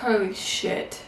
Holy shit.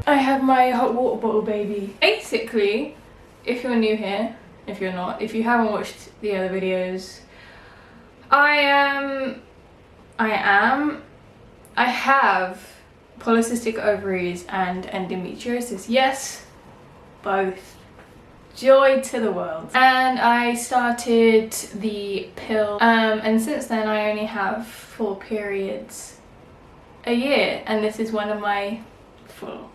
I have my hot water bottle baby. Basically, if you're new here, if you're not, if you haven't watched the other videos, I have polycystic ovaries and endometriosis. Yes, both. Joy to the world. And I started the pill, and since then I only have 4 periods a year, and this is one of my 4.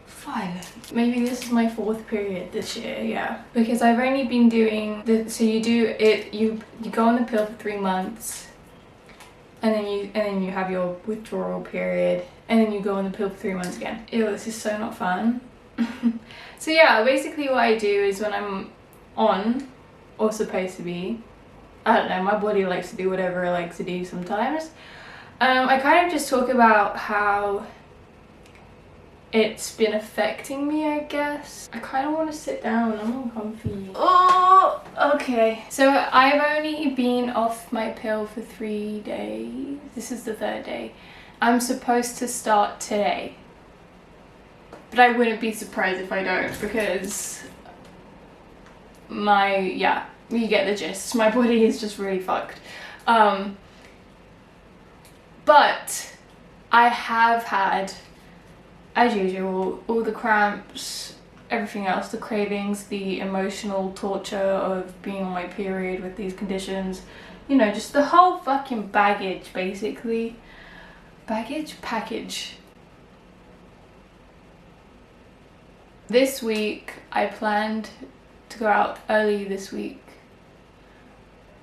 Violent. Maybe this is my 4th period this year, yeah. Because I've only been doing the, so you do it, you go on the pill for 3 months, and then you have your withdrawal period, and then you go on the pill for 3 months again. Ew, this is so not fun. So yeah, basically what I do is when I'm on, or supposed to be, I don't know, my body likes to do whatever it likes to do sometimes. I kind of just talk about how it's been affecting me, I guess. I kind of want to sit down, I'm uncomfy. Oh, okay. So I've only been off my pill for 3 days. This is the 3rd day. I'm supposed to start today. But I wouldn't be surprised if I don't, because yeah, you get the gist. My body is just really fucked. But I have had, as usual, all the cramps, everything else, the cravings, the emotional torture of being on my period with these conditions, you know, just the whole fucking baggage, basically. Package. This week, I planned to go out early this week,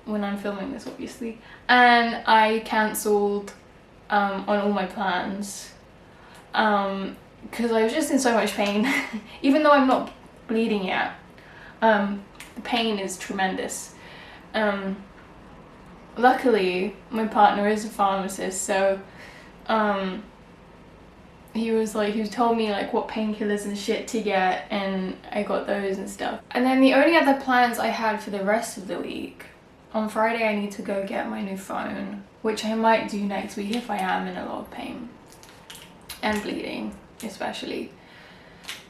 when I'm filming this obviously, and I cancelled on all my plans because I was just in so much pain. Even though I'm not bleeding yet, the pain is tremendous. Luckily my partner is a pharmacist, so he told me like what painkillers and shit to get, and I got those and stuff. And then the only other plans I had for the rest of the week, on Friday I need to go get my new phone, which I might do next week if I am in a lot of pain and bleeding, especially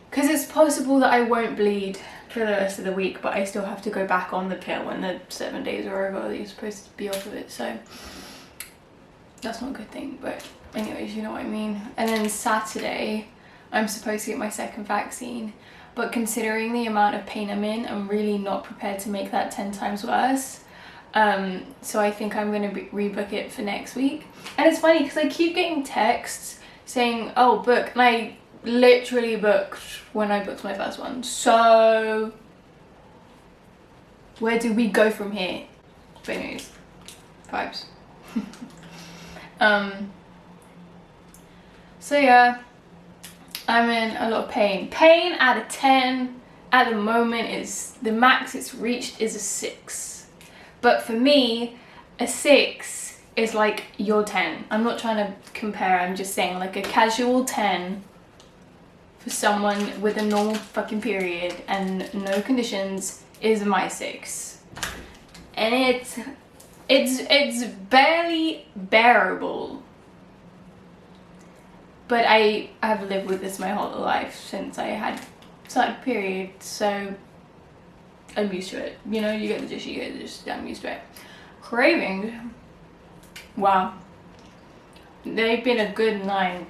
because it's possible that I won't bleed for the rest of the week, but I still have to go back on the pill when the 7 days are over that you're supposed to be off of it, so that's not a good thing. But anyways, you know what I mean. And then Saturday I'm supposed to get my 2nd vaccine, but considering the amount of pain I'm in, I'm really not prepared to make that 10 times worse. So I think I'm going to rebook it for next week. And it's funny because I keep getting texts saying, oh, book, and I literally booked when I booked my first one. So Where do we go from here? But anyways, vibes. So yeah, I'm in a lot of pain. Pain out of 10 at the moment is the max it's reached is a 6. But for me, a 6 is like your 10. I'm not trying to compare, I'm just saying like a casual 10 for someone with a normal fucking period and no conditions is my 6. And it's barely bearable. But I have lived with this my whole life since I had started period, so I'm used to it. You know, you get the gist, I'm used to it. Cravings, wow, they've been a good 9.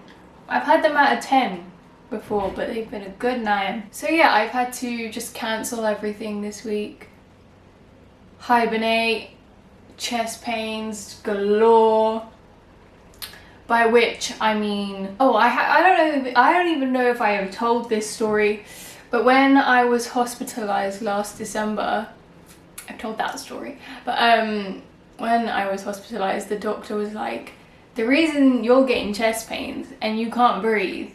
I've had them out of 10 before, but they've been a good 9. So yeah, I've had to just cancel everything this week. Hibernate, chest pains galore. By which I mean, I don't even know if I have told this story, but when I was hospitalized last December, I've told that story, but when I was hospitalized, the doctor was like, the reason you're getting chest pains and you can't breathe,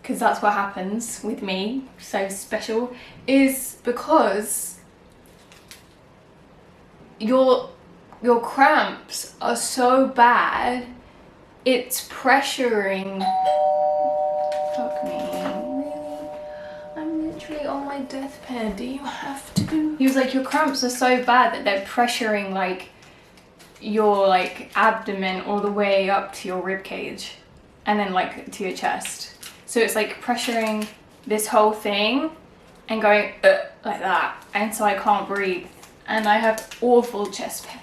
because that's what happens with me, so special, is because your cramps are so bad. It's pressuring. Fuck me. Really? I'm literally on my deathbed. Do you have to? He was like, your cramps are so bad that they're pressuring like your like abdomen all the way up to your rib cage and then like to your chest. So it's like pressuring this whole thing and going like that. And so I can't breathe. And I have awful chest pain.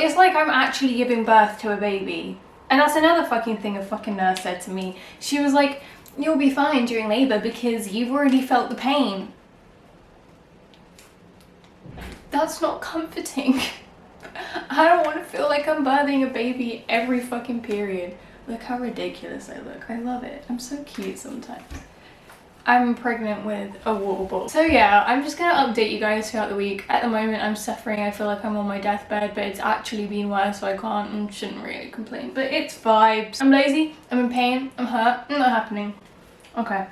It's like I'm actually giving birth to a baby. And that's another fucking thing a fucking nurse said to me. She was like, you'll be fine during labor because you've already felt the pain. That's not comforting. I don't want to feel like I'm birthing a baby every fucking period. Look how ridiculous I look. I love it. I'm so cute sometimes. I'm pregnant with a water bottle. So yeah, I'm just gonna update you guys throughout the week. At the moment, I'm suffering. I feel like I'm on my deathbed, but it's actually been worse, so I can't and shouldn't really complain. But it's vibes. I'm lazy. I'm in pain. I'm hurt. Not happening. Okay.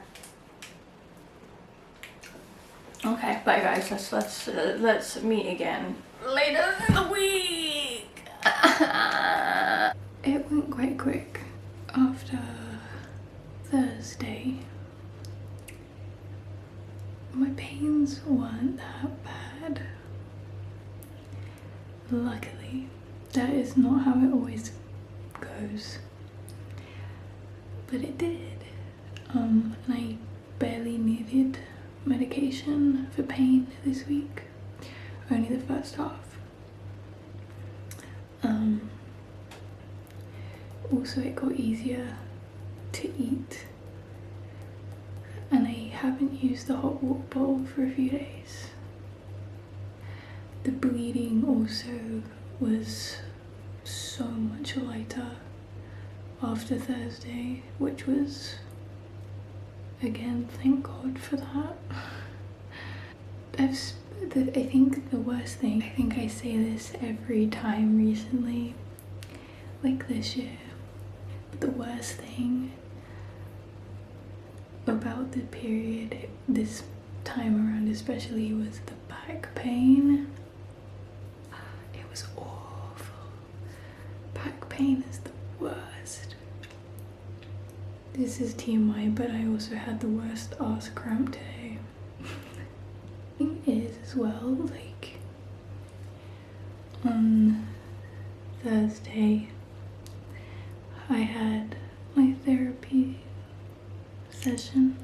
Okay, bye guys. Let's meet again later in the week. It went quite quick after Thursday. My pains weren't that bad. Luckily, that is not how it always goes. But it did. And I barely needed medication for pain this week. Only the first half. Also, it got easier to eat. And I haven't used the hot water bottle for a few days. The bleeding also was so much lighter after Thursday, which was, again, thank God for that. I think the worst thing, I think I say this every time recently, like this year, but the worst thing about the period this time around especially was the back pain. It was awful. Back pain is the worst. This is TMI, but I also had the worst ass cramp today. Thing is as well, like on Thursday I had my therapy session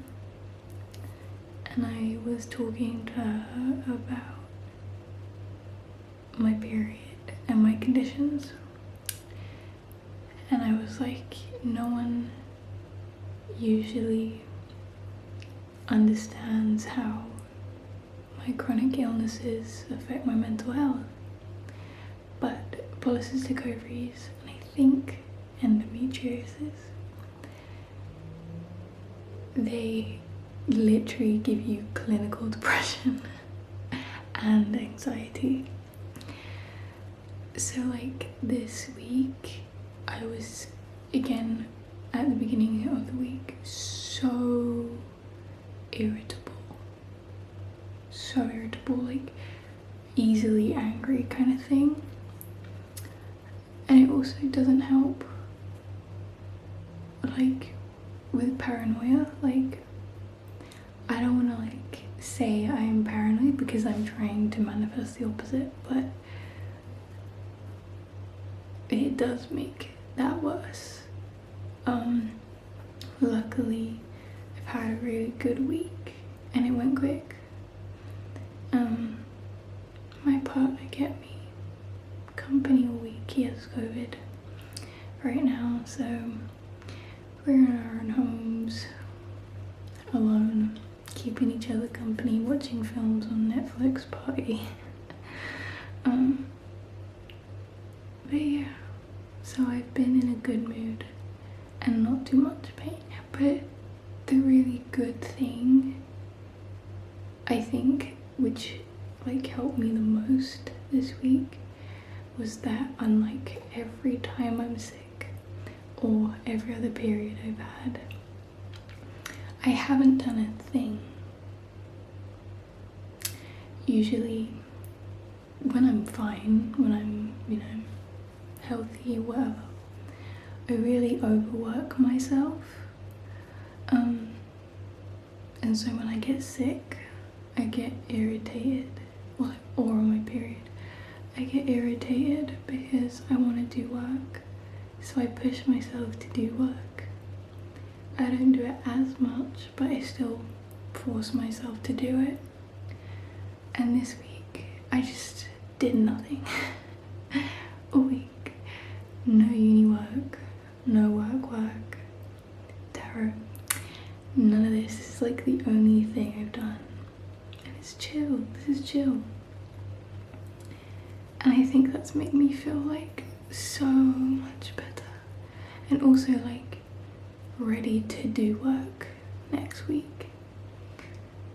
and I was talking to her about my period and my conditions, and I was like, no one usually understands how my chronic illnesses affect my mental health. But polycystic ovaries, and I think endometriosis, they literally give you clinical depression and anxiety. So like this week, I was again at the beginning of the week so irritable, like easily angry kind of thing. And it also doesn't help like with paranoia. Like I don't want to like say I am paranoid because I'm trying to manifest the opposite, but it does make that worse. Luckily I've had a really good week and it went quick. My partner kept me company all week. He has COVID right now, so we're in our own homes alone, keeping each other company, watching films on Netflix party. But yeah, so I've been in a good mood and not too much pain. But the really good thing, I think, which like helped me the most this week, was that unlike every time I'm sick or every other period I've had, I haven't done a thing. Usually when I'm fine, when I'm, you know, healthy, whatever, I really overwork myself. And so when I get sick, I get irritated, or on my period, I get irritated because I want to do work. So I push myself to do work. I don't do it as much, but I still force myself to do it. And this week, I just did nothing. A week. No uni work, no work, tarot. None of this. This is like the only thing I've done. And it's chill. This is chill. And I think that's made me feel like so much better. And also like ready to do work next week.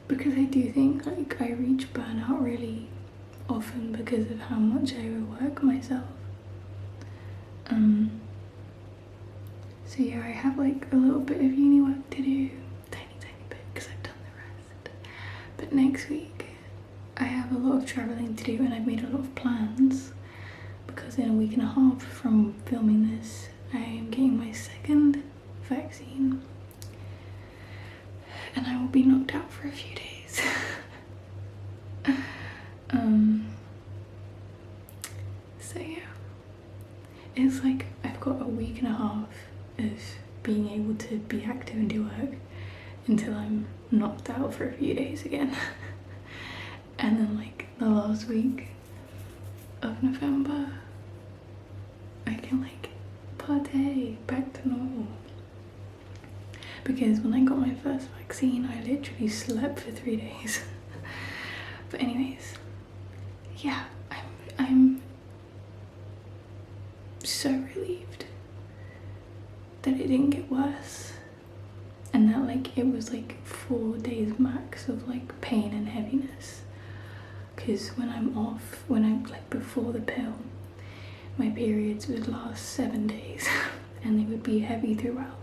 Because I do think like I reach burnout really often because of how much I overwork myself. So yeah, I have like a little bit of uni work to do, tiny bit, because I've done the rest. But next week I have a lot of traveling to do, and I've made a lot of plans because in a week and a half from filming this, I am getting my second vaccine and I will be knocked out for a few days. So yeah, it's like I've got a week and a half of being able to be active and do work until I'm knocked out for a few days again. And then like the last week of November, I can like partay back to normal. Because when I got my first vaccine, I literally slept for 3 days. But anyways, yeah, I'm so relieved that it didn't get worse. And that like it was like 4 days max of like pain and heaviness. Because when I'm off, when I'm like before the pill, my periods would last 7 days and they would be heavy throughout.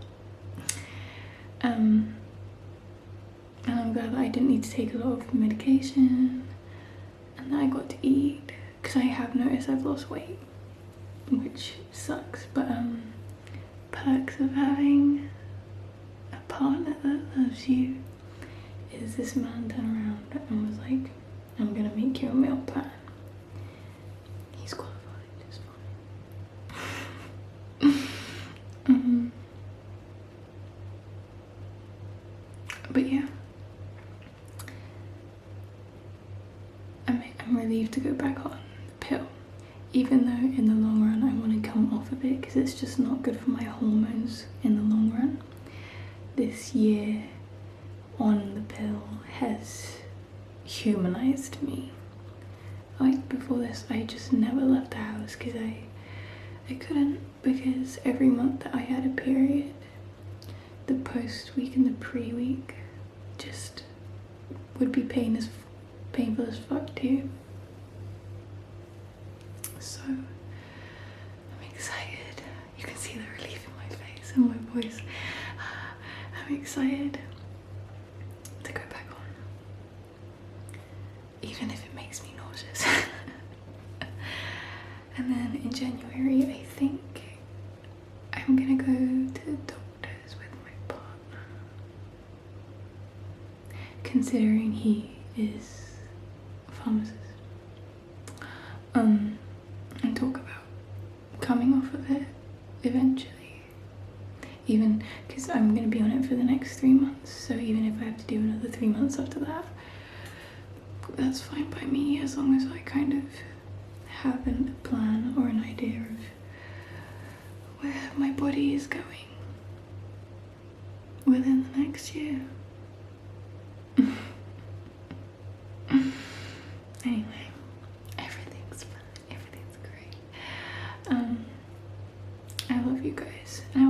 And I'm glad that I didn't need to take a lot of medication and that I got to eat, because I have noticed I've lost weight, which sucks. But perks of having a partner that loves you is this man turned around and was like, I'm gonna make you a meal plan. He's qualified, it's fine. But yeah, I'm relieved to go back on the pill, even though in the long run I want to come off of it because it's just not good for my hormones in the long run. this year on the pill has humanized me. Like before this, I just never left the house because I couldn't, because every month that I had a period, the post week and the pre-week just would be painful as fuck too. So I'm excited. You can see the relief in my face and my voice. I'm excited to go back on, even if it makes me nauseous. And then in January, I think I'm gonna go to the doctors with my partner, considering he is a pharmacist, and talk about coming off of it eventually, even because I'm gonna be on it for the next 3 months, so even if I have to do another 3 months after that, that's fine by me, as long as I kind of have a plan or an idea of where my body is going within the next year. Anyway, everything's fine, everything's great. I love you guys, and I